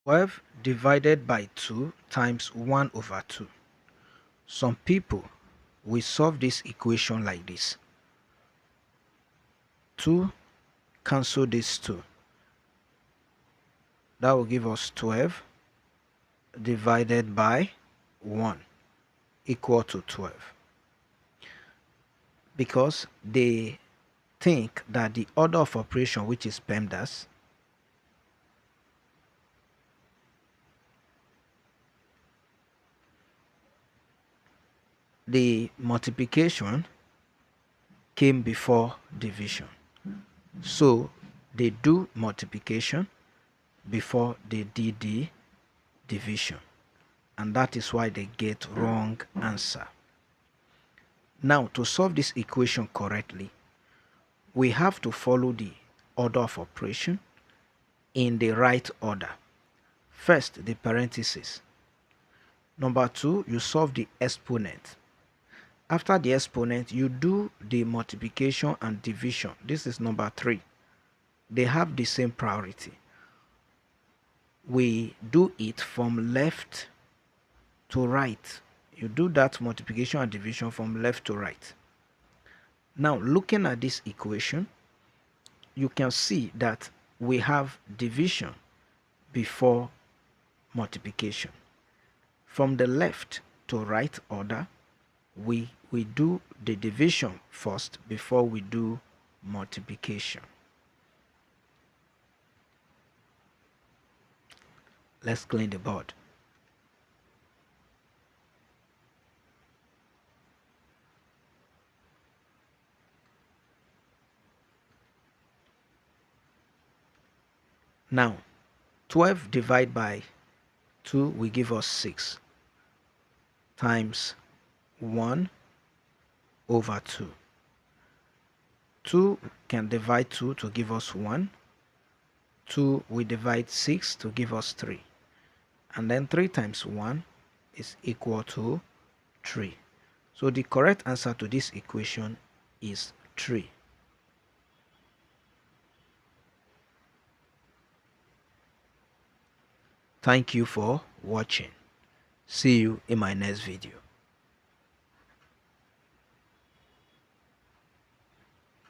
12 divided by 2 times 1 over 2. Some people will solve this equation like this. 2 cancel this 2. That will give us 12 divided by 1 equal to 12. Because they think that the order of operation, which is PEMDAS, the multiplication came before division. So they do multiplication before they did the division. And that is why they get wrong answer. Now, to solve this equation correctly, we have to follow the order of operation in the right order. First, the parentheses. Number 2, you solve the exponent. After the exponent, you do the multiplication and division. This is number 3. They have the same priority. We do it from left to right. You do that multiplication and division from left to right. Now, looking at this equation, you can see that we have division before multiplication. From the left to right order, we do the division first before we do multiplication. Let's clean the board. Now, 12 divided by 2 will give us 6 times 1 over 2. 2 can divide 2 to give us 1. 2 will divide 6 to give us 3. And then 3 times 1 is equal to 3. So the correct answer to this equation is 3. Thank you for watching. See you in my next video.